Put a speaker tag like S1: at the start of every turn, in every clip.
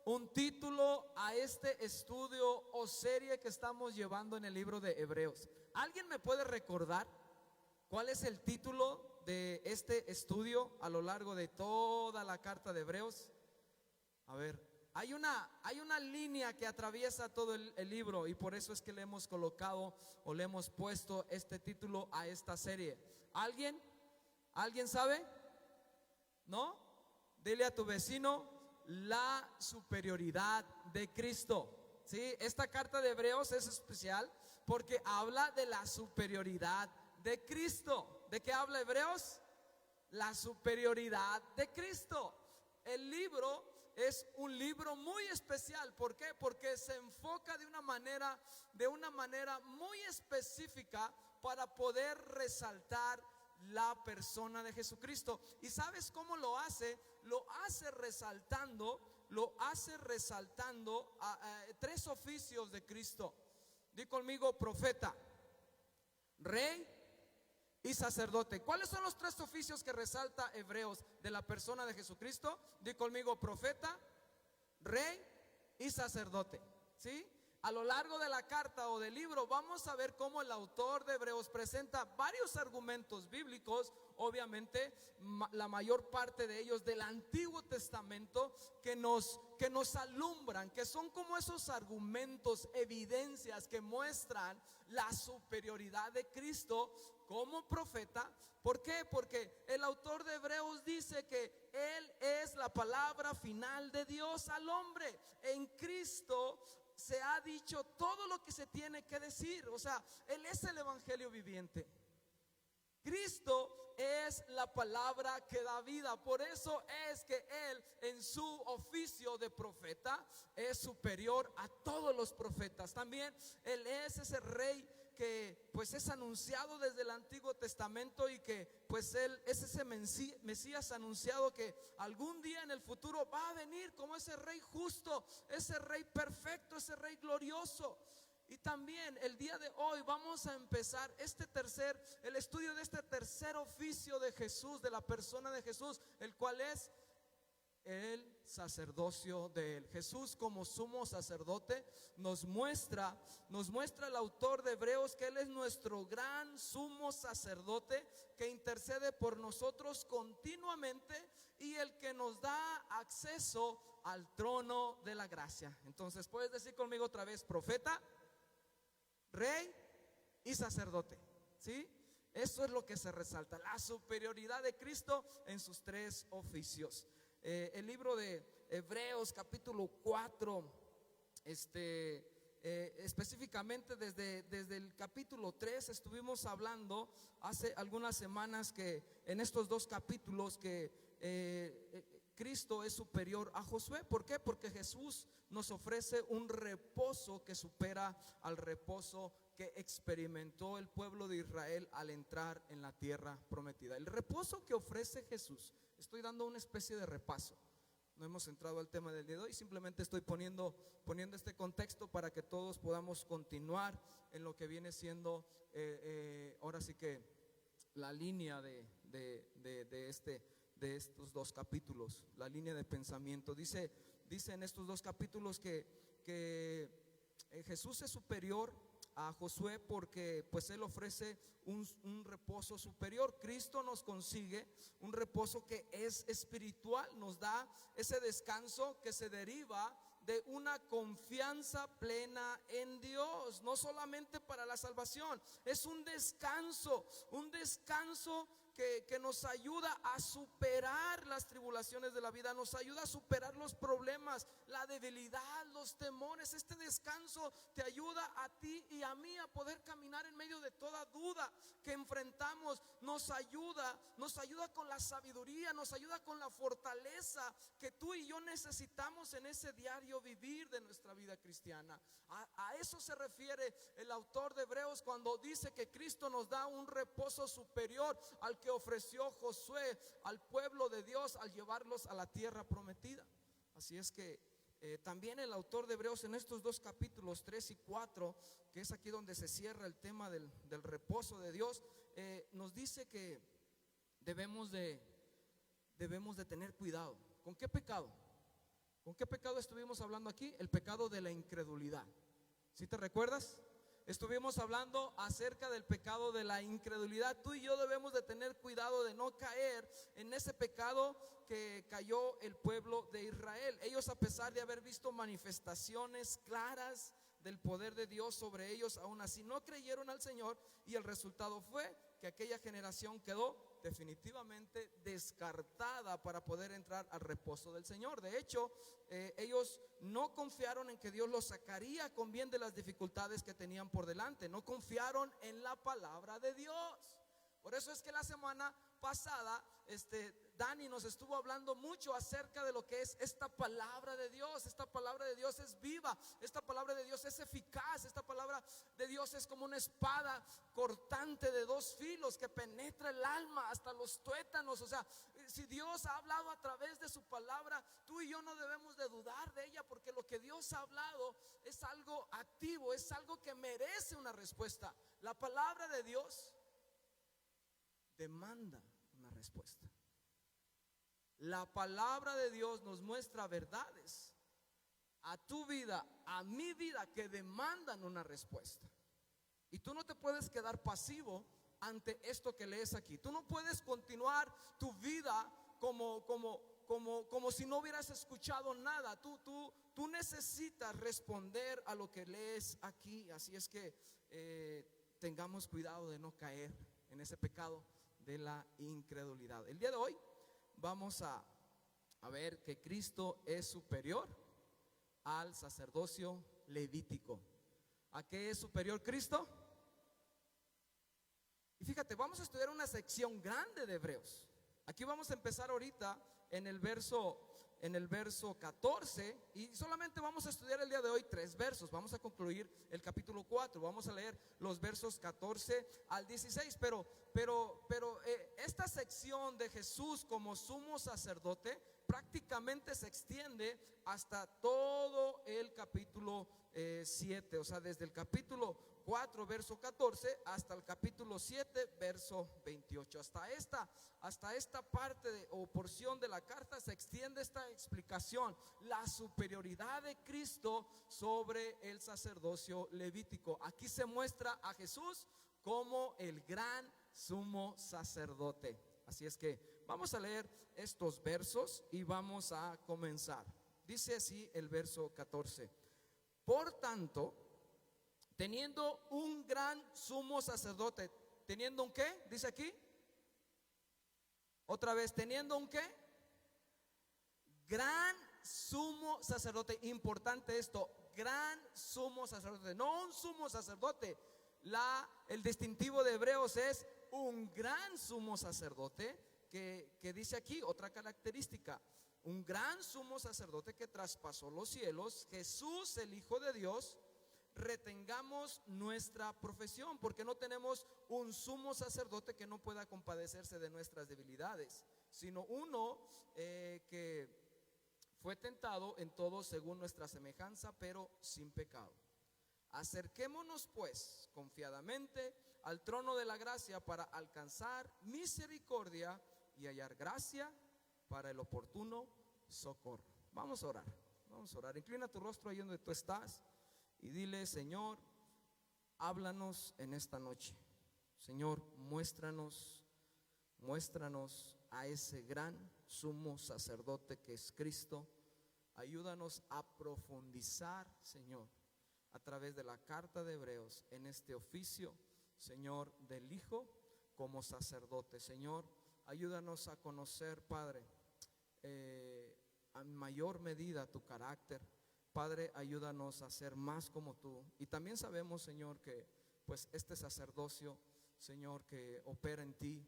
S1: un título a este estudio o serie que estamos llevando en el libro de Hebreos. ¿Alguien me puede recordar cuál es el título de este estudio a lo largo de toda la carta de Hebreos? A ver, hay una línea que atraviesa todo el libro, y por eso es que le hemos colocado o le hemos puesto este título a esta serie. ¿Alguien? ¿Alguien sabe? ¿No? Dile a tu vecino: la superioridad de Cristo. ¿Sí? Esta carta de Hebreos es especial porque habla de la superioridad de Cristo. ¿De qué habla Hebreos? La superioridad de Cristo. El libro es un libro muy especial. ¿Por qué? Porque se enfoca de una manera muy específica para poder resaltar la persona de Jesucristo. ¿Y sabes cómo lo hace? Lo hace resaltando tres oficios de Cristo. Di conmigo: profeta, rey y sacerdote. ¿Cuáles son los tres oficios que resalta Hebreos de la persona de Jesucristo? Di conmigo: profeta, rey y sacerdote. ¿Sí? A lo largo de la carta o del libro vamos a ver cómo el autor de Hebreos presenta varios argumentos bíblicos, obviamente la mayor parte de ellos del Antiguo Testamento, que nos alumbran, que son como esos argumentos, evidencias que muestran la superioridad de Cristo como profeta. ¿Por qué? Porque el autor de Hebreos dice que Él es la palabra final de Dios al hombre. En Cristo se ha dicho todo lo que se tiene que decir. O sea, Él es el evangelio viviente. Cristo es la palabra que da vida. Por eso es que Él, en su oficio de profeta, es superior a todos los profetas. También Él es ese rey que pues es anunciado desde el Antiguo Testamento, y que pues Él es ese Mesías anunciado que algún día en el futuro va a venir como ese rey justo, ese rey perfecto, ese rey glorioso. Y también el día de hoy vamos a empezar el estudio de este tercer oficio de Jesús, de la persona de Jesús, el cual es el sacerdocio de Él. Jesús, como sumo sacerdote, nos muestra el autor de Hebreos que Él es nuestro gran sumo sacerdote que intercede por nosotros continuamente, y el que nos da acceso al trono de la gracia. Entonces, puedes decir conmigo otra vez: profeta, rey y sacerdote. ¿Sí? Eso es lo que se resalta, la superioridad de Cristo en sus tres oficios. El libro de Hebreos capítulo 4, específicamente desde el capítulo 3 estuvimos hablando hace algunas semanas que en estos dos capítulos que Cristo es superior a Josué. ¿Por qué? Porque Jesús nos ofrece un reposo que supera al reposo que experimentó el pueblo de Israel al entrar en la tierra prometida. El reposo que ofrece Jesús, estoy dando una especie de repaso, no hemos entrado al tema del día de hoy, simplemente estoy poniendo este contexto para que todos podamos continuar en lo que viene siendo ahora sí que la línea de estos dos capítulos, la línea de pensamiento. Dice en estos dos capítulos que Jesús es superior a Josué porque pues Él ofrece un reposo superior. Cristo nos consigue un reposo que es espiritual, nos da ese descanso que se deriva de una confianza plena en Dios, no solamente para la salvación, es un descanso que nos ayuda a superar las tribulaciones de la vida, nos ayuda a superar los problemas, la debilidad, los temores. Este descanso te ayuda a ti y a mí a poder caminar en medio de toda duda que enfrentamos, nos ayuda con la sabiduría, nos ayuda con la fortaleza que tú y yo necesitamos en ese diario vivir de nuestra vida cristiana. A eso se refiere el autor de Hebreos cuando dice que Cristo nos da un reposo superior al que ofreció Josué al pueblo de Dios al llevarlos a la tierra prometida. Así es que también el autor de Hebreos en estos dos capítulos 3 y 4, que es aquí donde se cierra el tema del reposo de Dios, nos dice que debemos de tener cuidado. ¿Con qué pecado? ¿Con qué pecado estuvimos hablando aquí? El pecado de la incredulidad. ¿Sí te recuerdas? Estuvimos hablando acerca del pecado de la incredulidad. Tú y yo debemos de tener cuidado de no caer en ese pecado que cayó el pueblo de Israel. Ellos, a pesar de haber visto manifestaciones claras del poder de Dios sobre ellos, aún así no creyeron al Señor, y el resultado fue que aquella generación quedó definitivamente descartada para poder entrar al reposo del Señor. De hecho, ellos no confiaron en que Dios los sacaría con bien de las dificultades que tenían por delante. No confiaron en la palabra de Dios. Por eso es que la semana pasada Dani nos estuvo hablando mucho acerca de lo que es esta palabra de Dios. Esta palabra de Dios es viva, esta palabra de Dios es eficaz, esta palabra de Dios es como una espada cortante de dos filos que penetra el alma hasta los tuétanos. O sea, si Dios ha hablado a través de su palabra, tú y yo no debemos de dudar de ella, porque lo que Dios ha hablado es algo activo, es algo que merece una respuesta. La palabra de Dios demanda una respuesta. La palabra de Dios nos muestra verdades a tu vida, a mi vida, que demandan una respuesta. Y tú no te puedes quedar pasivo ante esto que lees aquí. Tú no puedes continuar tu vida como si no hubieras escuchado nada. Tú necesitas responder a lo que lees aquí. Así es que tengamos cuidado de no caer en ese pecado de la incredulidad. El día de hoy vamos a ver que Cristo es superior al sacerdocio levítico. ¿A qué es superior Cristo? Y fíjate, vamos a estudiar una sección grande de Hebreos. Aquí vamos a empezar ahorita en el verso 14, y solamente vamos a estudiar el día de hoy 3 versos. Vamos a concluir el capítulo 4. Vamos a leer los versos 14 al 16. Pero esta sección de Jesús como sumo sacerdote prácticamente se extiende hasta todo el capítulo 7. O sea, desde el capítulo 4 verso 14 hasta el capítulo 7 verso 28. Hasta esta parte o porción de la carta se extiende esta explicación: la superioridad de Cristo sobre el sacerdocio levítico. Aquí se muestra a Jesús como el gran sumo sacerdote. Así es que vamos a leer estos versos y vamos a comenzar. Dice así el verso 14: por tanto, teniendo un gran sumo sacerdote, ¿teniendo un qué? Dice aquí. Otra vez, ¿teniendo un qué? Gran sumo sacerdote. Importante esto: gran sumo sacerdote, no un sumo sacerdote. El distintivo de Hebreos es un gran sumo sacerdote, que dice aquí otra característica: un gran sumo sacerdote que traspasó los cielos, Jesús el Hijo de Dios. Retengamos nuestra profesión, porque no tenemos un sumo sacerdote que no pueda compadecerse de nuestras debilidades, sino uno que fue tentado en todo según nuestra semejanza, pero sin pecado. Acerquémonos pues confiadamente al trono de la gracia para alcanzar misericordia y hallar gracia para el oportuno socorro. Vamos a orar, vamos a orar. Inclina tu rostro ahí donde tú estás y dile: Señor, háblanos en esta noche. Señor, muéstranos a ese gran sumo sacerdote que es Cristo. Ayúdanos a profundizar, Señor, a través de la carta de Hebreos, en este oficio, Señor, del Hijo como sacerdote. Señor, ayúdanos a conocer, Padre, en mayor medida tu carácter. Padre, ayúdanos a ser más como tú. Y también sabemos, Señor, que pues este sacerdocio, Señor, que opera en ti,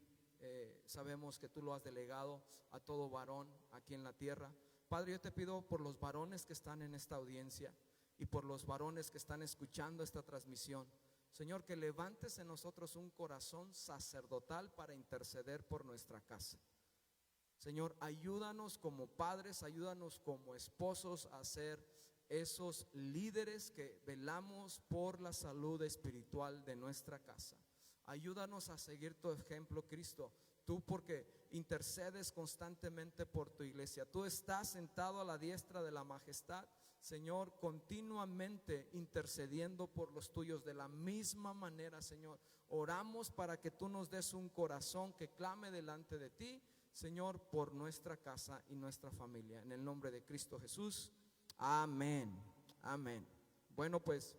S1: sabemos que tú lo has delegado a todo varón aquí en la tierra. Padre, yo te pido por los varones que están en esta audiencia y por los varones que están escuchando esta transmisión, Señor, que levantes en nosotros un corazón sacerdotal para interceder por nuestra casa. Señor, ayúdanos como padres, ayúdanos como esposos a ser esos líderes que velamos por la salud espiritual de nuestra casa. Ayúdanos a seguir tu ejemplo, Cristo. tú porque intercedes constantemente por tu iglesia. Tú estás sentado a la diestra de la majestad, Señor, continuamente intercediendo por los tuyos. De la misma manera, Señor, oramos para que tú nos des un corazón que clame delante de ti, Señor, por nuestra casa y nuestra familia. En el nombre de Cristo Jesús, amén, amén. Bueno, pues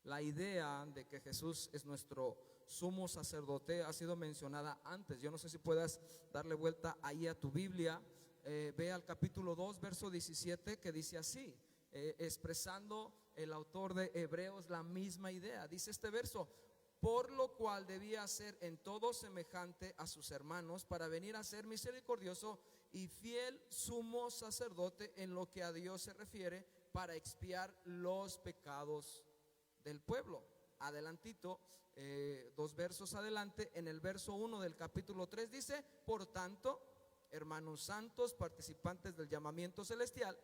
S1: la idea de que Jesús es nuestro sumo sacerdote ha sido mencionada antes. Yo no sé si puedas darle vuelta ahí a tu Biblia. Ve al capítulo 2, verso 17, que dice así, expresando el autor de Hebreos la misma idea. Dice este verso: por lo cual debía ser en todo semejante a sus hermanos, para venir a ser misericordioso y fiel sumo sacerdote en lo que a Dios se refiere, para expiar los pecados del pueblo. Adelantito, 2 versos adelante, en el verso 1 del capítulo 3 dice: por tanto, hermanos santos, participantes del llamamiento celestial,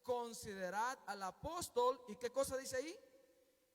S1: considerad al apóstol, ¿y qué cosa dice ahí?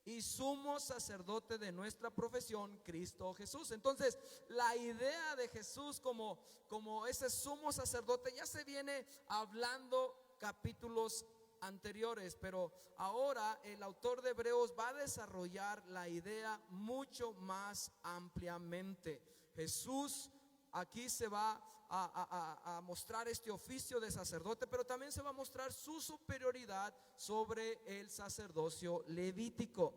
S1: Y sumo sacerdote de nuestra profesión, Cristo Jesús. Entonces, la idea de Jesús como ese sumo sacerdote ya se viene hablando capítulos anteriores, pero ahora el autor de Hebreos va a desarrollar la idea mucho más ampliamente. Jesús aquí se va a mostrar este oficio de sacerdote, pero también se va a mostrar su superioridad sobre el sacerdocio levítico.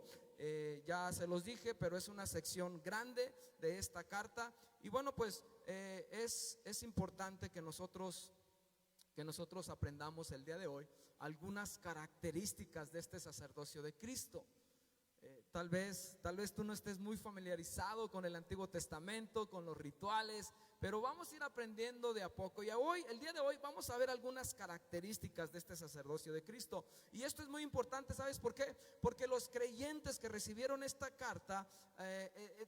S1: Ya se los dije, pero es una sección grande de esta carta. Y bueno, pues es importante que nosotros aprendamos el día de hoy algunas características de este sacerdocio de Cristo. Tal vez tú no estés muy familiarizado con el Antiguo Testamento, con los rituales, pero vamos a ir aprendiendo de a poco. Y el día de hoy vamos a ver algunas características de este sacerdocio de Cristo. Y esto es muy importante, ¿sabes por qué? Porque los creyentes que recibieron esta carta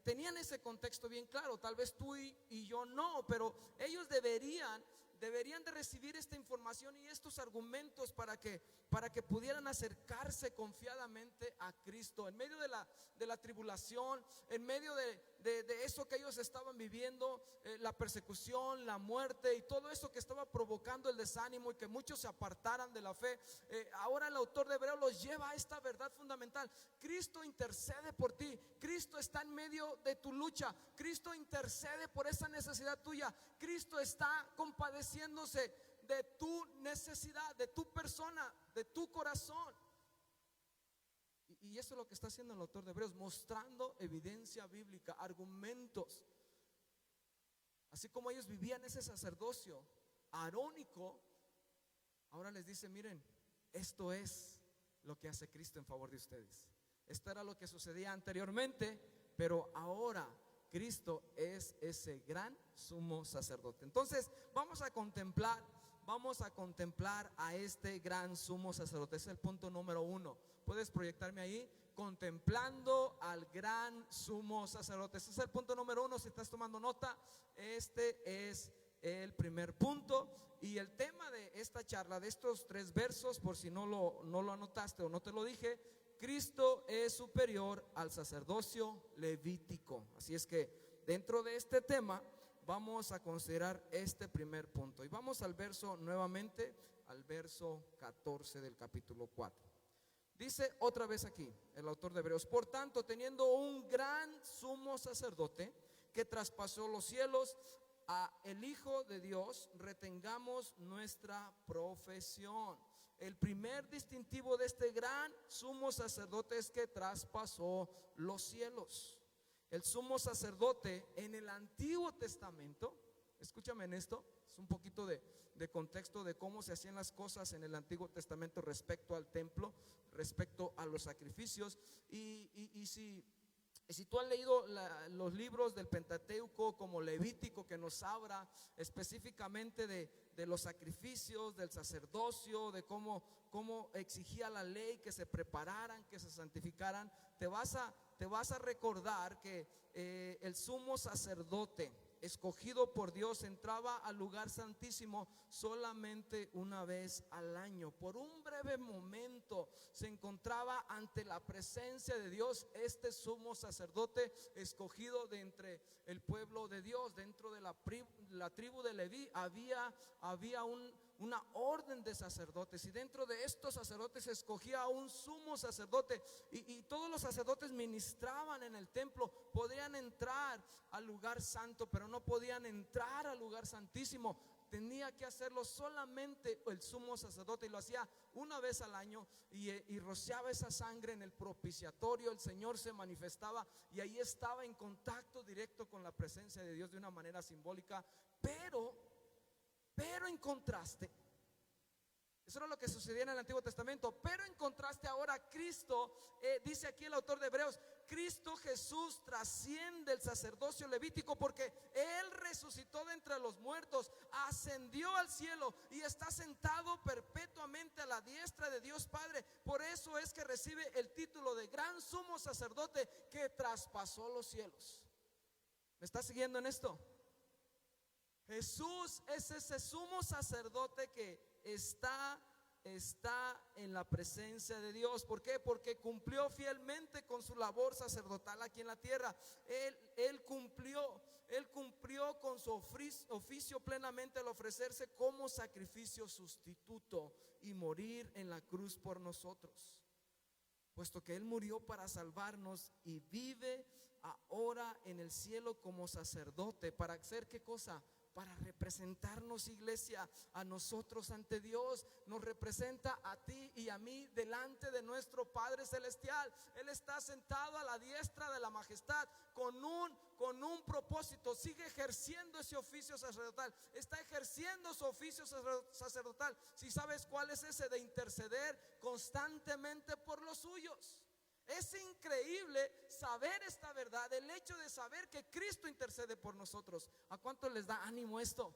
S1: tenían ese contexto bien claro. Tal vez tú y yo no, pero ellos deberían de recibir esta información y estos argumentos para que pudieran acercarse confiadamente a Cristo en medio de la tribulación, en medio de eso que ellos estaban viviendo, la persecución, la muerte y todo eso que estaba provocando el desánimo y que muchos se apartaran de la fe. Ahora el autor de Hebreos los lleva a esta verdad fundamental: Cristo intercede por ti, Cristo está en medio de tu lucha, Cristo intercede por esa necesidad tuya, Cristo está compadeciéndose de tu necesidad, de tu persona, de tu corazón. Y eso es lo que está haciendo el autor de Hebreos, mostrando evidencia bíblica, argumentos. Así como ellos vivían ese sacerdocio arónico, ahora les dice: miren, esto es lo que hace Cristo en favor de ustedes. Esto era lo que sucedía anteriormente, pero ahora Cristo es ese gran sumo sacerdote. Entonces vamos a contemplar a este gran sumo sacerdote. Ese es el punto número 1. Puedes proyectarme ahí: contemplando al gran sumo sacerdote. Ese es el punto número 1. Si estás tomando nota, este es el primer punto. Y el tema de esta charla, de estos 3 versos, por si no lo anotaste o no te lo dije: Cristo es superior al sacerdocio levítico. Así es que dentro de este tema vamos a considerar este primer punto. Y vamos al verso nuevamente, al verso 14 del capítulo 4. Dice otra vez aquí el autor de Hebreos: por tanto, teniendo un gran sumo sacerdote que traspasó los cielos, a el Hijo de Dios, retengamos nuestra profesión. El primer distintivo de este gran sumo sacerdote es que traspasó los cielos. El sumo sacerdote en el Antiguo Testamento, escúchame en esto, es un poquito de contexto de cómo se hacían las cosas en el Antiguo Testamento respecto al templo, respecto a los sacrificios. Y si tú has leído los libros del Pentateuco, como Levítico, que nos habla específicamente de los sacrificios, del sacerdocio, de cómo exigía la ley que se prepararan, que se santificaran, te vas a recordar que el sumo sacerdote escogido por Dios, entraba al lugar santísimo solamente una vez al año. Por un breve momento se encontraba ante la presencia de Dios este sumo sacerdote escogido de entre el pueblo de Dios. Dentro de la tribu de Leví había una orden de sacerdotes, y dentro de estos sacerdotes se escogía a un sumo sacerdote, y todos los sacerdotes ministraban en el templo. Podían entrar al lugar santo, pero no podían entrar al lugar santísimo. Tenía que hacerlo solamente el sumo sacerdote, y lo hacía una vez al año, y rociaba esa sangre en el propiciatorio. El Señor se manifestaba y ahí estaba en contacto directo con la presencia de Dios de una manera simbólica. Pero en contraste, eso era lo que sucedía en el Antiguo Testamento. Pero en contraste ahora Cristo, dice aquí el autor de Hebreos, Cristo Jesús trasciende el sacerdocio levítico, porque Él resucitó de entre los muertos, ascendió al cielo y está sentado perpetuamente a la diestra de Dios Padre. Por eso es que recibe el título de gran sumo sacerdote que traspasó los cielos. ¿Me está siguiendo en esto? Jesús es ese sumo sacerdote que está en la presencia de Dios. ¿Por qué? Porque cumplió fielmente con su labor sacerdotal aquí en la tierra. Él cumplió con su oficio plenamente al ofrecerse como sacrificio sustituto y morir en la cruz por nosotros, puesto que Él murió para salvarnos y vive ahora en el cielo como sacerdote. ¿Para hacer qué cosa? Para representarnos, iglesia, a nosotros ante Dios. Nos representa a ti y a mí delante de nuestro Padre Celestial. Él está sentado a la diestra de la majestad con un propósito. Sigue ejerciendo ese oficio sacerdotal. Está ejerciendo su oficio sacerdotal. Si sabes cuál es ese, de interceder constantemente por los suyos. Es increíble saber esta verdad, el hecho de saber que Cristo intercede por nosotros. ¿A cuánto les da ánimo esto?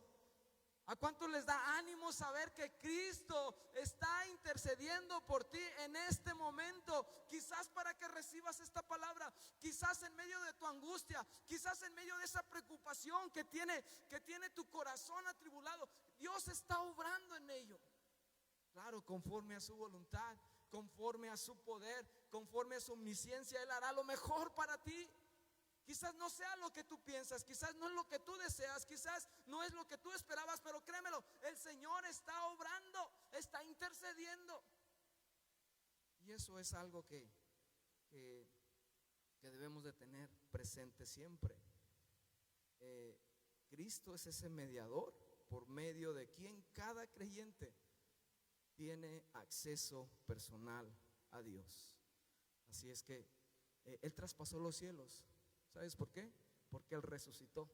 S1: ¿A cuánto les da ánimo saber que Cristo está intercediendo por ti en este momento? Quizás para que recibas esta palabra, quizás en medio de tu angustia, quizás en medio de esa preocupación que tiene tu corazón atribulado, Dios está obrando en ello. Claro, conforme a su voluntad, conforme a su poder, conforme a su omnisciencia. Él hará lo mejor para ti. Quizás no sea lo que tú piensas, quizás no es lo que tú deseas, quizás no es lo que tú esperabas, pero créemelo, el Señor está obrando, está intercediendo. Y eso es algo que debemos de tener presente siempre. Cristo es ese mediador por medio de quien cada creyente tiene acceso personal a Dios. Así es que Él traspasó los cielos. ¿Sabes por qué? Porque Él resucitó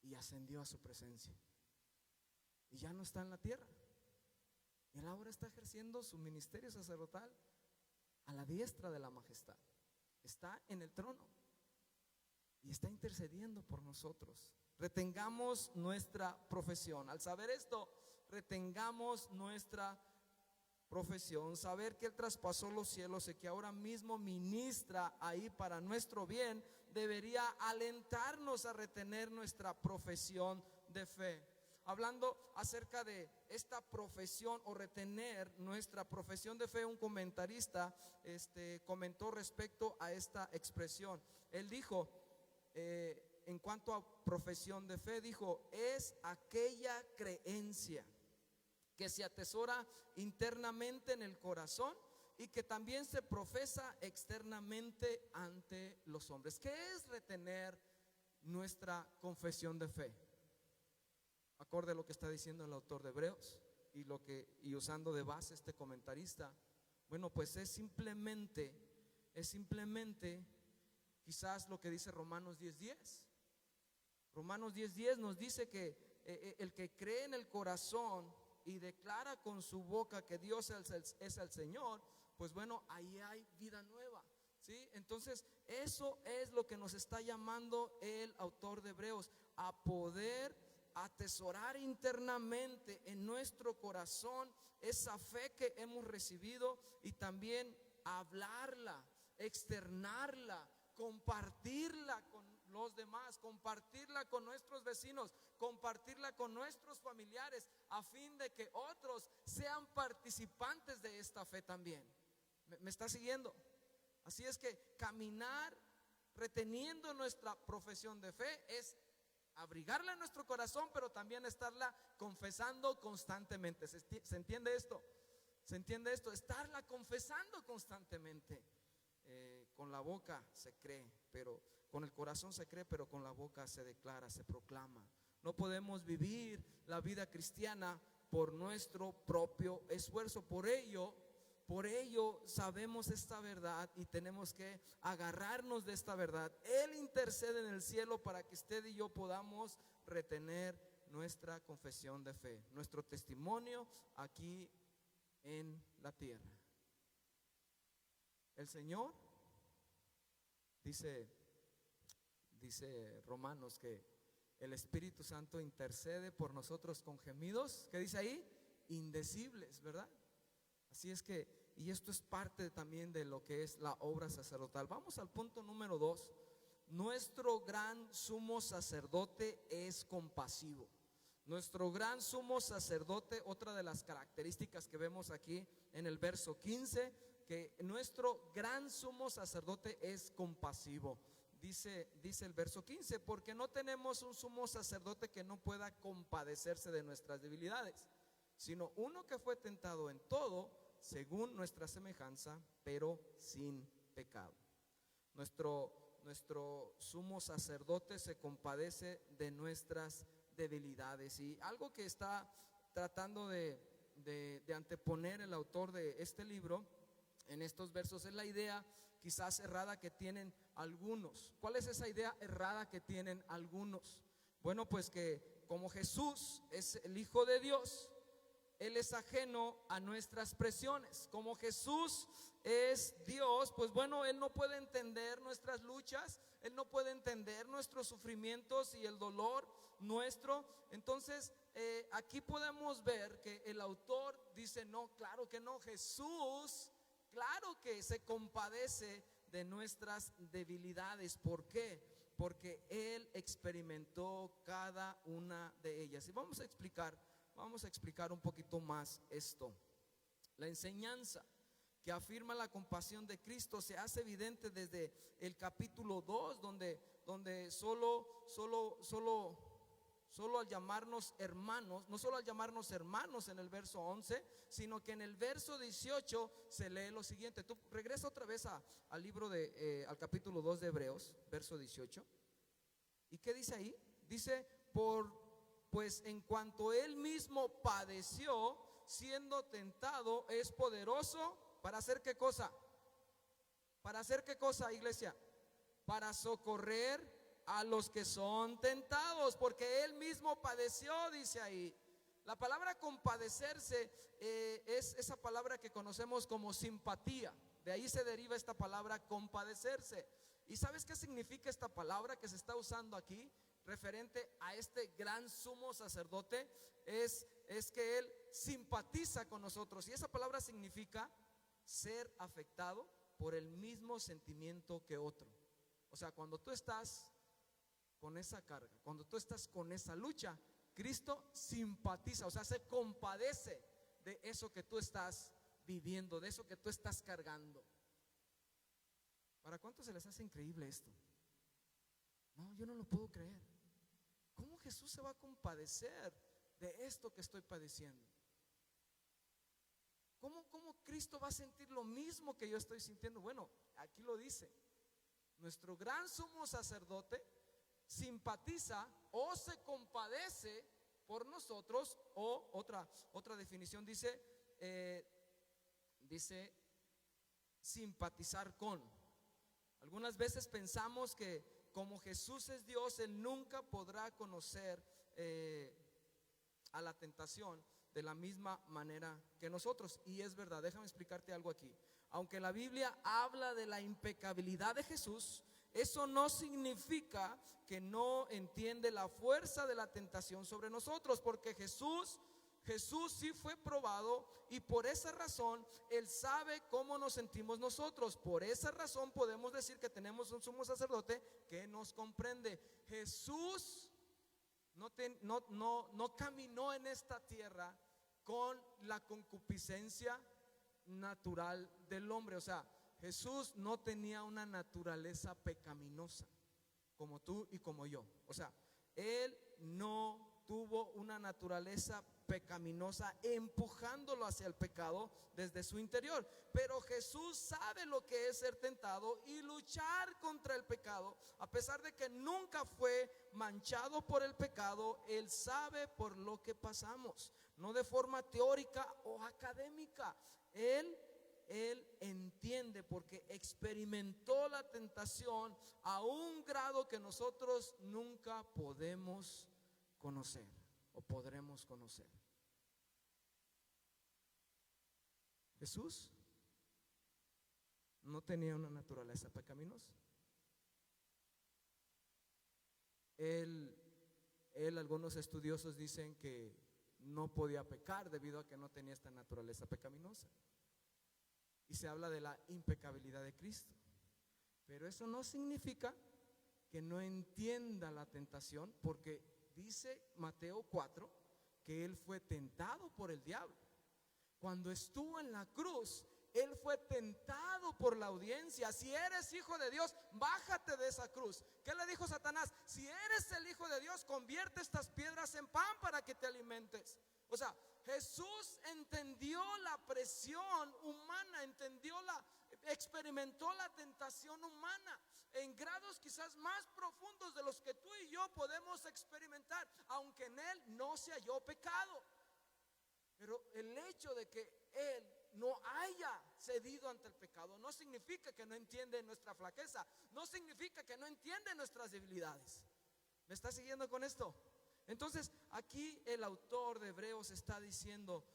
S1: y ascendió a su presencia, y ya no está en la tierra. Él ahora está ejerciendo su ministerio sacerdotal a la diestra de la majestad. Está en el trono y está intercediendo por nosotros. Retengamos nuestra profesión. Al saber esto, retengamos nuestra profesión. Saber que Él traspasó los cielos y que ahora mismo ministra ahí para nuestro bien debería alentarnos a retener nuestra profesión de fe. Hablando acerca de esta profesión o retener nuestra profesión de fe, un comentarista comentó respecto a esta expresión. Él dijo, en cuanto a profesión de fe, dijo: es aquella creencia que se atesora internamente en el corazón y que también se profesa externamente ante los hombres. ¿Qué es retener nuestra confesión de fe? Acorde a lo que está diciendo el autor de Hebreos y usando de base este comentarista, bueno, pues es simplemente quizás lo que dice Romanos 10:10. Romanos 10:10 nos dice que el que cree en el corazón y declara con su boca que Dios es el Señor, pues bueno, ahí hay vida nueva, ¿sí? Entonces eso es lo que nos está llamando el autor de Hebreos, a poder atesorar internamente en nuestro corazón esa fe que hemos recibido, y también hablarla, externarla, compartirla con los demás, compartirla con nuestros vecinos, compartirla con nuestros familiares, a fin de que otros sean participantes de esta fe también. ¿Me está siguiendo? Así es que caminar reteniendo nuestra profesión de fe es abrigarla en nuestro corazón, pero también estarla confesando constantemente. ¿Se entiende esto? ¿Se entiende esto? Estarla confesando constantemente. Con la boca se cree, pero con el corazón se cree, pero con la boca se declara, se proclama. No podemos vivir la vida cristiana por nuestro propio esfuerzo. Por ello sabemos esta verdad y tenemos que agarrarnos de esta verdad. Él intercede en el cielo para que usted y yo podamos retener nuestra confesión de fe, nuestro testimonio aquí en la tierra. El Señor dice Romanos que el Espíritu Santo intercede por nosotros con gemidos, ¿qué dice ahí? Indecibles, ¿verdad? Así es que, y esto es parte también de lo que es la obra sacerdotal. Vamos al punto número 2. Nuestro gran sumo sacerdote es compasivo. Nuestro gran sumo sacerdote, otra de las características que vemos aquí en el verso 15, que nuestro gran sumo sacerdote es compasivo. Dice el verso 15, porque no tenemos un sumo sacerdote que no pueda compadecerse de nuestras debilidades, sino uno que fue tentado en todo, según nuestra semejanza, pero sin pecado. Nuestro sumo sacerdote se compadece de nuestras debilidades. Y algo que está tratando de anteponer el autor de este libro en estos versos es la idea quizás errada que tienen algunos. ¿Cuál es esa idea errada que tienen algunos? Bueno, pues que como Jesús es el Hijo de Dios, Él es ajeno a nuestras presiones. Como Jesús es Dios, pues bueno, Él no puede entender nuestras luchas, Él no puede entender nuestros sufrimientos y el dolor nuestro. Entonces aquí podemos ver que el autor dice, no, claro que no, Jesús, claro que se compadece de nuestras debilidades. ¿Por qué? Porque Él experimentó cada una de ellas. Y vamos a explicar un poquito más esto. La enseñanza que afirma la compasión de Cristo se hace evidente desde el capítulo 2, donde solo al llamarnos hermanos, no solo al llamarnos hermanos en el verso 11, sino que en el verso 18 se lee lo siguiente. Tú regresa otra vez al libro al capítulo 2 de Hebreos, verso 18. ¿Y qué dice ahí? Dice, pues en cuanto Él mismo padeció, siendo tentado, es poderoso para hacer ¿qué cosa? ¿Para hacer qué cosa, iglesia? Para socorrer a los que son tentados, porque Él mismo padeció, dice ahí. La palabra compadecerse es esa palabra que conocemos como simpatía. De ahí se deriva esta palabra compadecerse. ¿Y sabes qué significa esta palabra que se está usando aquí referente a este gran sumo sacerdote? Es que Él simpatiza con nosotros. Y esa palabra significa ser afectado por el mismo sentimiento que otro. O sea, cuando tú estás con esa carga, cuando tú estás con esa lucha, Cristo simpatiza, o sea, se compadece de eso que tú estás viviendo, de eso que tú estás cargando. ¿Para cuántos se les hace increíble esto? No, yo no lo puedo creer. ¿Cómo Jesús se va a compadecer de esto que estoy padeciendo? ¿Cómo Cristo va a sentir lo mismo que yo estoy sintiendo? Bueno, aquí lo dice. Nuestro gran sumo sacerdote simpatiza o se compadece por nosotros, o otra definición dice simpatizar con. Algunas veces pensamos que como Jesús es Dios, Él nunca podrá conocer a la tentación de la misma manera que nosotros. Y es verdad, déjame explicarte algo aquí. Aunque la Biblia habla de la impecabilidad de Jesús, eso no significa que no entiende la fuerza de la tentación sobre nosotros, porque Jesús Jesús sí fue probado y por esa razón Él sabe cómo nos sentimos nosotros. Por esa razón podemos decir que tenemos un sumo sacerdote que nos comprende. Jesús no caminó en esta tierra con la concupiscencia natural del hombre. O sea, Jesús no tenía una naturaleza pecaminosa como tú y como yo. O sea, Él no tuvo una naturaleza pecaminosa empujándolo hacia el pecado desde su interior. Pero Jesús sabe lo que es ser tentado y luchar contra el pecado. A pesar de que nunca fue manchado por el pecado, Él sabe por lo que pasamos, no de forma teórica o académica. Él entiende porque experimentó la tentación a un grado que nosotros nunca podemos conocer o podremos conocer. Jesús no tenía una naturaleza pecaminosa. Algunos estudiosos dicen que no podía pecar debido a que no tenía esta naturaleza pecaminosa. Y se habla de la impecabilidad de Cristo. Pero eso no significa que no entienda la tentación, porque dice Mateo 4 que Él fue tentado por el diablo. Cuando estuvo en la cruz, Él fue tentado por la audiencia. Si eres hijo de Dios, bájate de esa cruz. ¿Qué le dijo Satanás? Si eres el hijo de Dios, convierte estas piedras en pan para que te alimentes. O sea, Jesús entendió la presión humana, experimentó la tentación humana en grados quizás más profundos de los que tú y yo podemos experimentar, aunque en Él no se halló pecado. Pero el hecho de que Él no haya cedido ante el pecado no significa que no entiende nuestra flaqueza, no significa que no entiende nuestras debilidades. ¿Me está siguiendo con esto? Entonces aquí el autor de Hebreos está diciendo,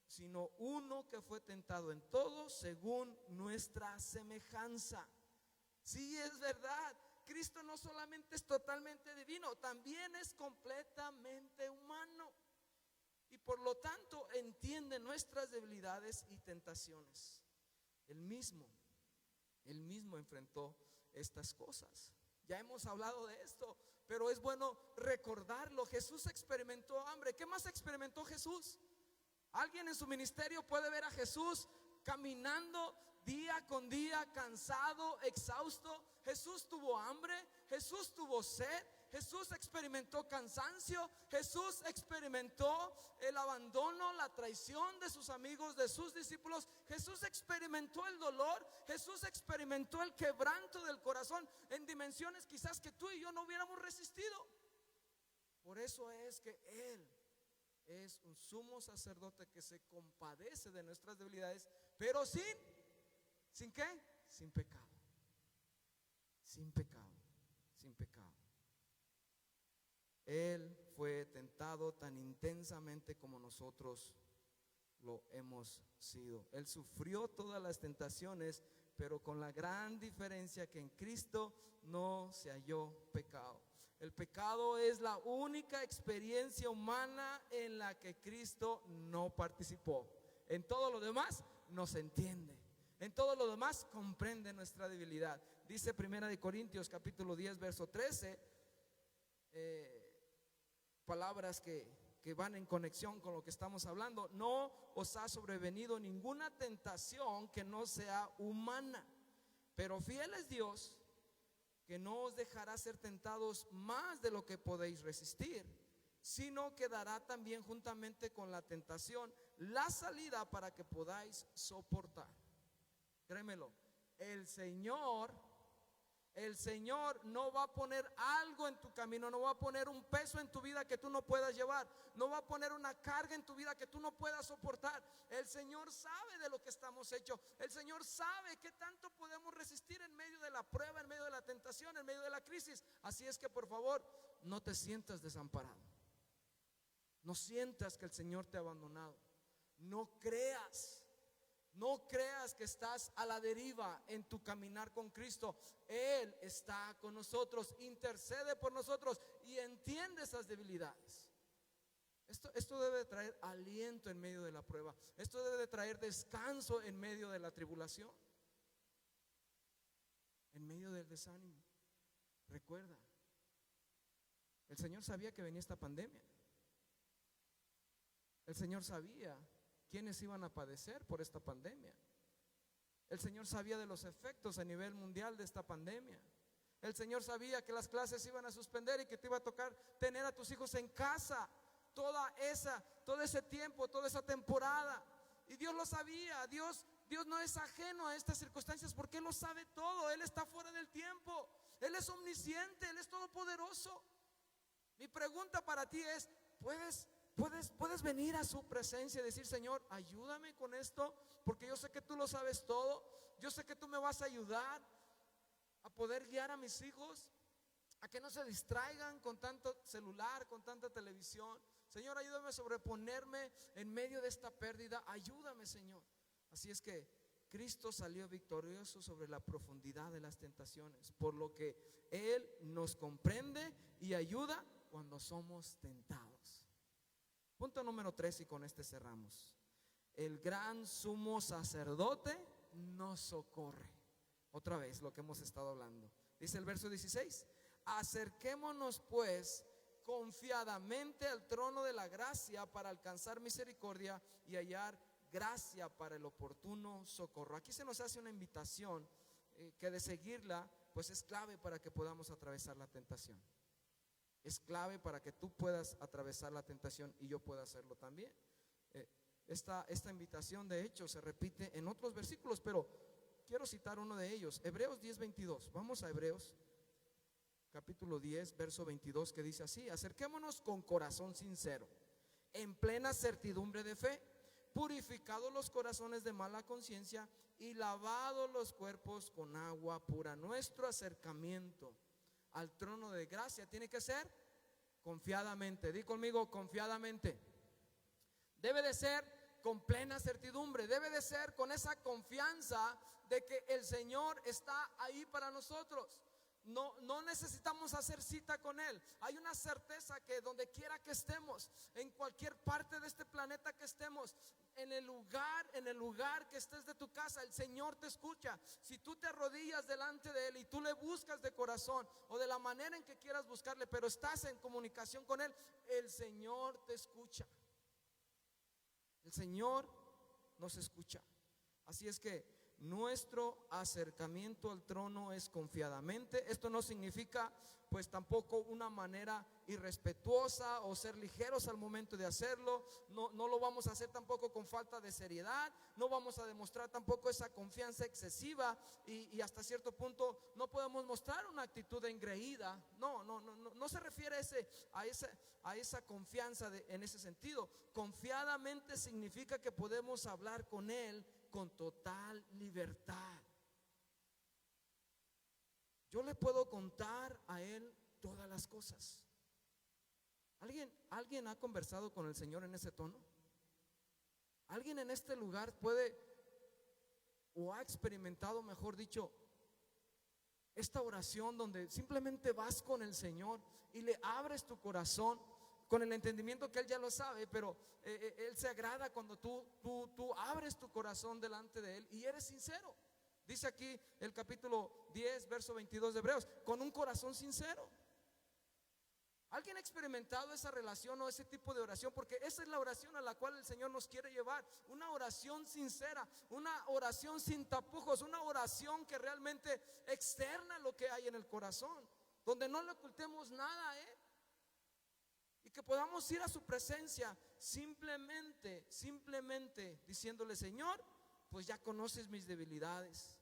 S1: sino uno que fue tentado en todo según nuestra semejanza. Sí, es verdad, Cristo no solamente es totalmente divino, también es completamente humano. Y por lo tanto entiende nuestras debilidades y tentaciones. Él mismo enfrentó estas cosas. Ya hemos hablado de esto, pero es bueno recordarlo. Jesús experimentó hambre. ¿Qué más experimentó Jesús? ¿Alguien en su ministerio puede ver a Jesús caminando día con día, cansado, exhausto? Jesús tuvo hambre, Jesús tuvo sed, Jesús experimentó cansancio, Jesús experimentó el abandono, la traición de sus amigos, de sus discípulos. Jesús experimentó el dolor, Jesús experimentó el quebranto del corazón en dimensiones quizás que tú y yo no hubiéramos resistido. Por eso es que Él es un sumo sacerdote que se compadece de nuestras debilidades, pero ¿sin qué? Sin pecado. Sin pecado. Él fue tentado tan intensamente como nosotros lo hemos sido. Él sufrió todas las tentaciones, pero con la gran diferencia que en Cristo no se halló pecado. El pecado es la única experiencia humana en la que Cristo no participó. En todo lo demás nos entiende. En todo lo demás comprende nuestra debilidad. Dice 1 Corintios capítulo 10 verso 13, palabras que van en conexión con lo que estamos hablando. No os ha sobrevenido ninguna tentación que no sea humana, pero fiel es Dios, que no os dejará ser tentados más de lo que podéis resistir, sino que dará también juntamente con la tentación la salida para que podáis soportar. Créemelo, el Señor no va a poner algo en tu camino, no va a poner un peso en tu vida que tú no puedas llevar, no va a poner una carga en tu vida que tú no puedas soportar. El Señor sabe de lo que estamos hechos, el Señor sabe qué tanto podemos resistir en medio de la prueba, en medio de la tentación, en medio de la crisis. Así es que por favor, no te sientas desamparado, no sientas que el Señor te ha abandonado, no creas que estás a la deriva en tu caminar con Cristo. Él está con nosotros, intercede por nosotros y entiende esas debilidades. Esto debe de traer aliento en medio de la prueba. Esto debe de traer descanso en medio de la tribulación, en medio del desánimo. Recuerda, el Señor sabía que venía esta pandemia. El Señor sabía quiénes iban a padecer por esta pandemia. El Señor sabía de los efectos a nivel mundial de esta pandemia. El Señor sabía que las clases iban a suspender y que te iba a tocar tener a tus hijos en casa todo ese tiempo, toda esa temporada. Y Dios lo sabía. Dios no es ajeno a estas circunstancias porque Él lo sabe todo. Él está fuera del tiempo. Él es omnisciente, Él es todopoderoso. Mi pregunta para ti es: ¿puedes venir a su presencia y decir: Señor, ayúdame con esto, porque yo sé que tú lo sabes todo? Yo sé que tú me vas a ayudar a poder guiar a mis hijos, a que no se distraigan con tanto celular, con tanta televisión. Señor, ayúdame a sobreponerme en medio de esta pérdida. Ayúdame, Señor. Así es que Cristo salió victorioso sobre la profundidad de las tentaciones, por lo que Él nos comprende y ayuda cuando somos tentados. Punto número 3, y con este cerramos. El gran sumo sacerdote nos socorre. Otra vez lo que hemos estado hablando. Dice el verso 16: acerquémonos pues confiadamente al trono de la gracia para alcanzar misericordia y hallar gracia para el oportuno socorro. Aquí se nos hace una invitación que de seguirla pues es clave para que podamos atravesar la tentación. Es clave para que tú puedas atravesar la tentación y yo pueda hacerlo también. Esta invitación de hecho se repite en otros versículos, pero quiero citar uno de ellos, Hebreos 10:22. Vamos a Hebreos capítulo 10, verso 22, que dice así: acerquémonos con corazón sincero, en plena certidumbre de fe, purificados los corazones de mala conciencia y lavados los cuerpos con agua pura. Nuestro acercamiento al trono de gracia tiene que ser confiadamente. Di conmigo: confiadamente. Debe de ser con plena certidumbre, debe de ser con esa confianza de que el Señor está ahí para nosotros. No necesitamos hacer cita con Él. Hay una certeza que donde quiera que estemos, en cualquier parte de este planeta que estemos, en el lugar que estés de tu casa, el Señor te escucha. Si tú te arrodillas delante de Él y tú le buscas de corazón o de la manera en que quieras buscarle, pero estás en comunicación con Él, el Señor te escucha. El Señor nos escucha. Así es que nuestro acercamiento al trono es confiadamente. Esto no significa pues tampoco una manera irrespetuosa o ser ligeros al momento de hacerlo. No lo vamos a hacer tampoco con falta de seriedad. No vamos a demostrar tampoco esa confianza excesiva y hasta cierto punto no podemos mostrar una actitud engreída. No se refiere a esa confianza en ese sentido. Confiadamente significa que podemos hablar con Él con total libertad. Yo le puedo contar a Él todas las cosas. ¿Alguien ha conversado con el Señor en ese tono? ¿Alguien en este lugar puede o ha experimentado, mejor dicho, esta oración donde simplemente vas con el Señor y le abres tu corazón con el entendimiento que Él ya lo sabe, pero Él se agrada cuando tú abres tu corazón delante de Él y eres sincero? Dice aquí el capítulo 10, verso 22 de Hebreos: con un corazón sincero. ¿Alguien ha experimentado esa relación o ese tipo de oración? Porque esa es la oración a la cual el Señor nos quiere llevar. Una oración sincera, una oración sin tapujos, una oración que realmente externa lo que hay en el corazón, donde no le ocultemos nada a Él. Y que podamos ir a su presencia simplemente diciéndole: Señor, pues ya conoces mis debilidades.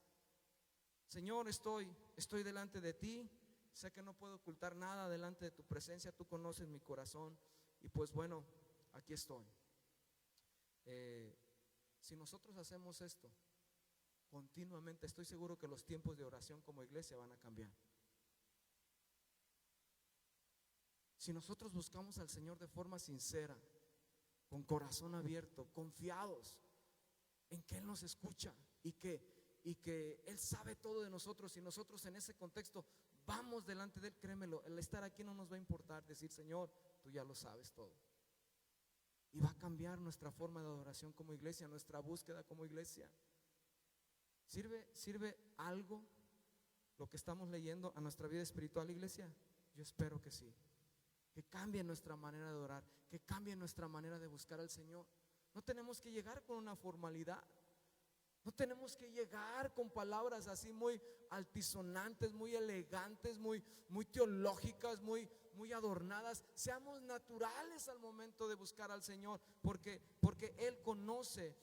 S1: Señor, estoy delante de ti. Sé que no puedo ocultar nada delante de tu presencia. Tú conoces mi corazón. Y pues bueno, aquí estoy. Si nosotros hacemos esto continuamente, estoy seguro que los tiempos de oración como iglesia van a cambiar. Si nosotros buscamos al Señor de forma sincera, con corazón abierto, confiados en que Él nos escucha y que Él sabe todo de nosotros, y nosotros en ese contexto vamos delante de Él, créemelo, el estar aquí no nos va a importar decir: Señor, tú ya lo sabes todo. y va a cambiar nuestra forma de adoración como iglesia, nuestra búsqueda como iglesia. ¿Sirve algo lo que estamos leyendo a nuestra vida espiritual, iglesia? Yo espero que sí. Que cambie nuestra manera de orar, que cambie nuestra manera de buscar al Señor. No tenemos que llegar con una formalidad, no tenemos que llegar con palabras así muy altisonantes, muy elegantes, muy teológicas, muy adornadas. Seamos naturales al momento de buscar al Señor, porque Él conoce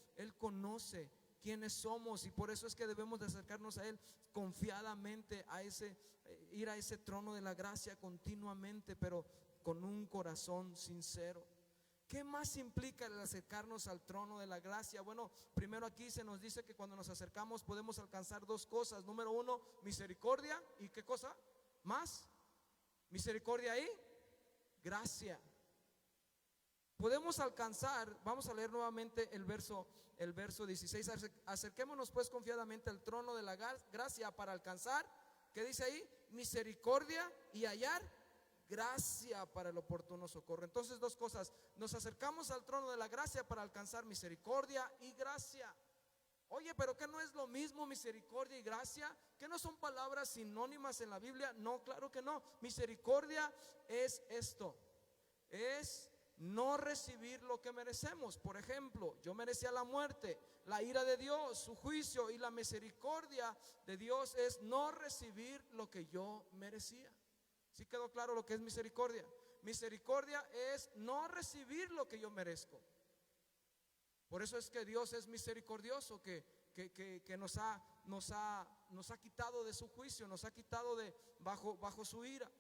S1: quiénes somos, y por eso es que debemos de acercarnos a Él confiadamente, ir a ese trono de la gracia continuamente, pero con un corazón sincero. ¿Qué más implica el acercarnos al trono de la gracia? Bueno, primero aquí se nos dice que cuando nos acercamos podemos alcanzar dos cosas. Número uno, misericordia. ¿Y qué cosa más? Misericordia y gracia. Podemos alcanzar, vamos a leer nuevamente el verso 16. Acerquémonos pues confiadamente al trono de la gracia para alcanzar, ¿qué dice ahí? Misericordia y hallar gracia para el oportuno socorro. Entonces, dos cosas: nos acercamos al trono de la gracia para alcanzar misericordia y gracia. Oye, pero ¿qué no es lo mismo misericordia y gracia? ¿Que no son palabras sinónimas en la Biblia? No, claro que no. Misericordia es esto: es no recibir lo que merecemos. Por ejemplo, yo merecía la muerte, la ira de Dios, su juicio, y la misericordia de Dios es no recibir lo que yo merecía. ¿Sí quedó claro lo que es misericordia? Misericordia es no recibir lo que yo merezco. Por eso es que Dios es misericordioso, que nos ha quitado de su juicio, nos ha quitado de bajo su ira.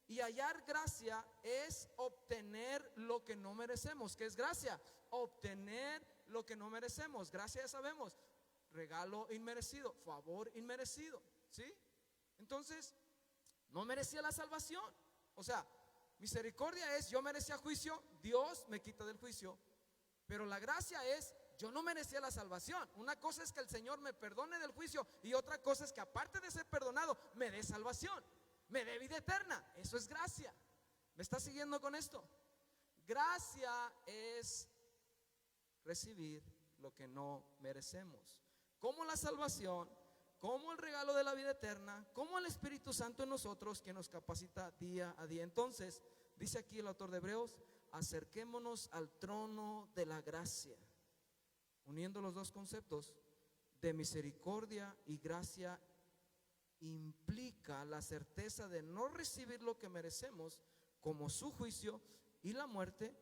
S1: Y hallar gracia es obtener lo que no merecemos. ¿Qué es gracia? Obtener lo que no merecemos. Gracia, ya sabemos, regalo inmerecido, favor inmerecido, ¿sí? Entonces, no merecía la salvación. O sea, misericordia es: yo merecía juicio, Dios me quita del juicio. Pero la gracia es: yo no merecía la salvación. Una cosa es que el Señor me perdone del juicio, y otra cosa es que, aparte de ser perdonado, me dé salvación, me dé vida eterna. Eso es gracia. ¿Me está siguiendo con esto? Gracia es recibir lo que no merecemos, como la salvación, como el regalo de la vida eterna, como el Espíritu Santo en nosotros, que nos capacita día a día. Entonces, dice aquí el autor de Hebreos: acerquémonos al trono de la gracia, uniendo los dos conceptos de misericordia y gracia. Implica la certeza de no recibir lo que merecemos, como su juicio y la muerte,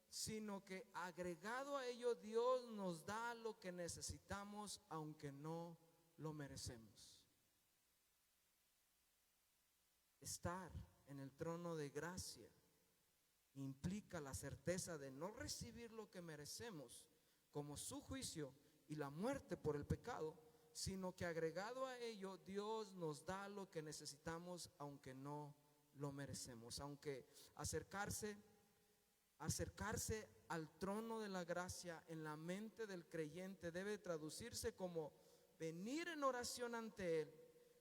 S1: sino que agregado a ello, Dios nos da lo que necesitamos, aunque no lo merecemos. Estar en el trono de gracia implica la certeza de no recibir lo que merecemos, como su juicio y la muerte por el pecado, sino que agregado a ello, Dios nos da lo que necesitamos, aunque no lo merecemos. Aunque acercarse al trono de la gracia en la mente del creyente debe traducirse como venir en oración ante Él,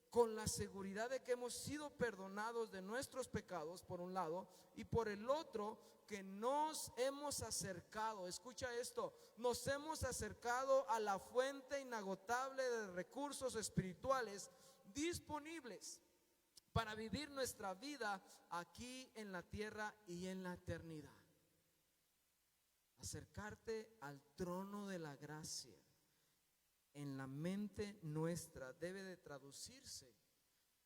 S1: con la seguridad de que hemos sido perdonados de nuestros pecados, por un lado, y por el otro, que nos hemos acercado, escucha esto, nos hemos acercado a la fuente inagotable de recursos espirituales disponibles para vivir nuestra vida aquí en la tierra y en la eternidad. Acercarte al trono de la gracia en la mente nuestra debe de traducirse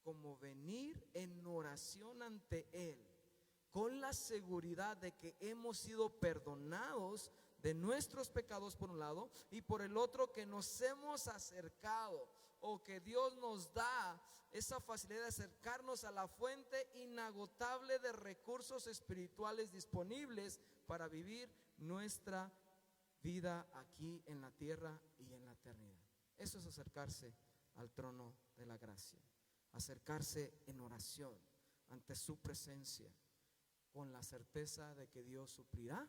S1: como venir en oración ante Él, con la seguridad de que hemos sido perdonados de nuestros pecados, por un lado, y por el otro, que nos hemos acercado, o que Dios nos da esa facilidad de acercarnos a la fuente inagotable de recursos espirituales disponibles para vivir nuestra vida aquí en la tierra y en la eternidad. Eso es acercarse al trono de la gracia, acercarse en oración ante su presencia, con la certeza de que Dios suplirá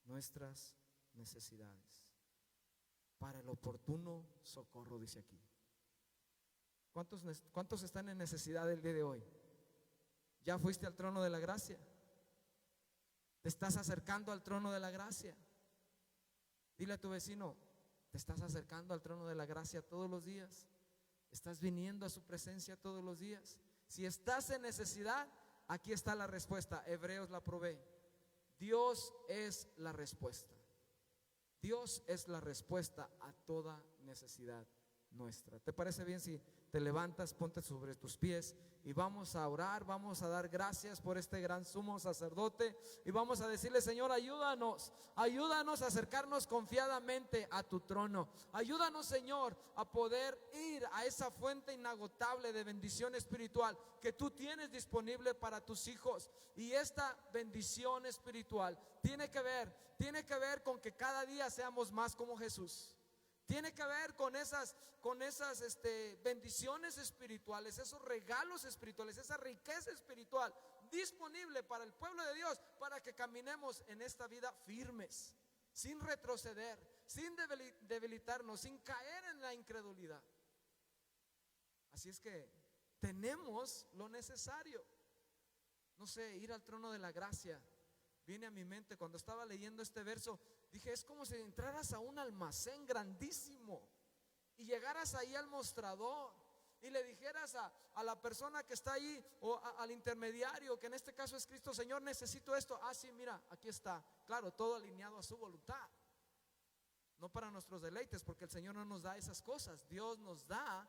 S1: nuestras necesidades para el oportuno socorro, dice aquí. ¿Cuántos están en necesidad el día de hoy? ¿Ya fuiste al trono de la gracia? Te estás acercando al trono de la gracia. Dile a tu vecino, te estás acercando al trono de la gracia todos los días. Estás viniendo a su presencia todos los días. Si estás en necesidad, aquí está la respuesta. Hebreos la provee. Dios es la respuesta. Dios es la respuesta a toda necesidad nuestra. ¿Te parece bien si te levantas, ponte sobre tus pies y vamos a orar, vamos a dar gracias por este gran sumo sacerdote y vamos a decirle: Señor, ayúdanos a acercarnos confiadamente a tu trono. Ayúdanos, Señor, a poder ir a esa fuente inagotable de bendición espiritual que tú tienes disponible para tus hijos. Y esta bendición espiritual tiene que ver con que cada día seamos más como Jesús. Tiene que ver con esas bendiciones espirituales, esos regalos espirituales, esa riqueza espiritual disponible para el pueblo de Dios, para que caminemos en esta vida firmes, sin retroceder, sin debilitarnos, sin caer en la incredulidad. Así es que tenemos lo necesario. No sé, ir al trono de la gracia. Viene a mi mente cuando estaba leyendo este verso. Dije, es como si entraras a un almacén grandísimo y llegaras ahí al mostrador y le dijeras a la persona que está ahí o al intermediario, que en este caso es Cristo: Señor, necesito esto. Ah, sí, mira, aquí está. Claro, todo alineado a su voluntad, no para nuestros deleites, porque el Señor no nos da esas cosas. Dios nos da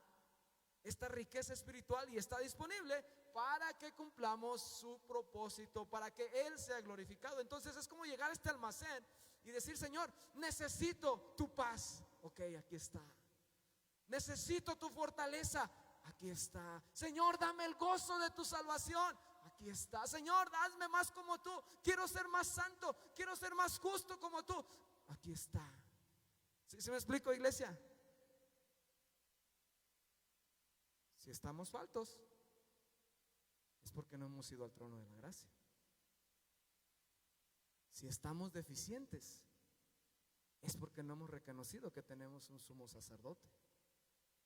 S1: esta riqueza espiritual y está disponible para que cumplamos su propósito, para que Él sea glorificado. Entonces es como llegar a este almacén y decir: Señor, necesito tu paz. Ok, aquí está. Necesito tu fortaleza. Aquí está. Señor, dame el gozo de tu salvación. Aquí está. Señor, hazme más como tú. Quiero ser más santo. Quiero ser más justo como tú. Aquí está. ¿Sí me explico, iglesia? Si estamos faltos, es porque no hemos ido al trono de la gracia. Si estamos deficientes, es porque no hemos reconocido que tenemos un sumo sacerdote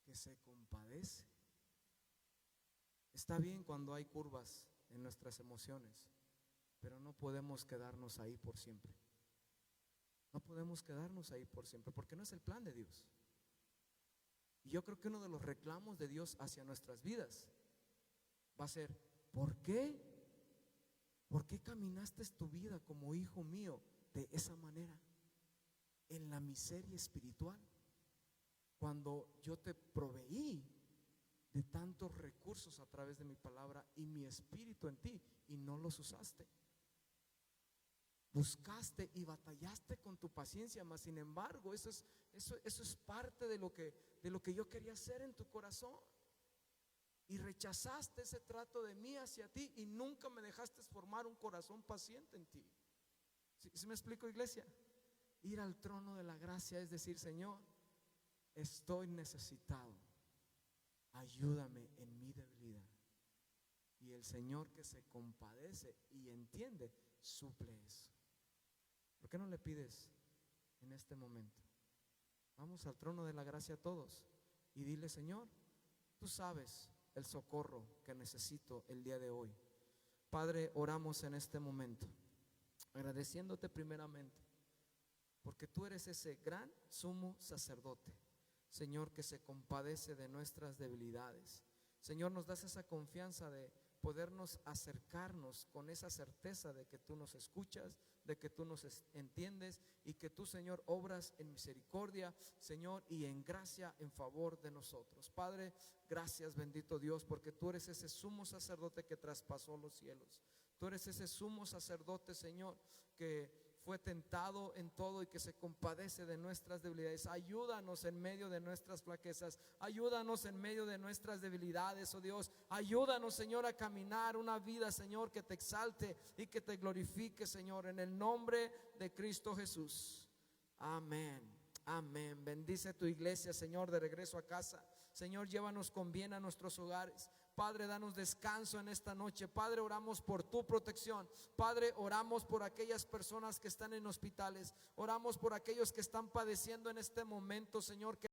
S1: que se compadece. Está bien cuando hay curvas en nuestras emociones, pero no podemos quedarnos ahí por siempre. No podemos quedarnos ahí por siempre, porque no es el plan de Dios. Y yo creo que uno de los reclamos de Dios hacia nuestras vidas va a ser: ¿por qué? ¿Por qué caminaste tu vida como hijo mío de esa manera? En la miseria espiritual, cuando yo te proveí de tantos recursos a través de mi palabra y mi espíritu en ti, y no los usaste. Buscaste y batallaste con tu paciencia, mas sin embargo eso es parte de lo que yo quería hacer en tu corazón. Y rechazaste ese trato de mí hacia ti y nunca me dejaste formar un corazón paciente en ti. ¿Sí me explico, iglesia? Ir al trono de la gracia es decir: Señor, estoy necesitado, ayúdame en mi debilidad. Y el Señor, que se compadece y entiende, suple eso. ¿Por qué no le pides en este momento? Vamos al trono de la gracia todos y dile: Señor, tú sabes el socorro que necesito el día de hoy. Padre, oramos en este momento agradeciéndote primeramente porque tú eres ese gran sumo sacerdote, Señor, que se compadece de nuestras debilidades. Señor, nos das esa confianza de podernos acercarnos con esa certeza de que tú nos escuchas, de que tú nos entiendes y que tú, Señor, obras en misericordia, Señor, y en gracia en favor de nosotros. Padre, gracias, bendito Dios, porque tú eres ese sumo sacerdote que traspasó los cielos. Tú eres ese sumo sacerdote, Señor, que fue tentado en todo y que se compadece de nuestras debilidades. Ayúdanos en medio de nuestras flaquezas. Ayúdanos en medio de nuestras debilidades, oh Dios. Ayúdanos, Señor, a caminar una vida, Señor, que te exalte y que te glorifique, Señor, en el nombre de Cristo Jesús. Amén. Amén. Bendice tu iglesia, Señor, de regreso a casa. Señor, llévanos con bien a nuestros hogares. Padre, danos descanso en esta noche. Padre, oramos por tu protección. Padre, oramos por aquellas personas que están en hospitales. Oramos por aquellos que están padeciendo en este momento, Señor, que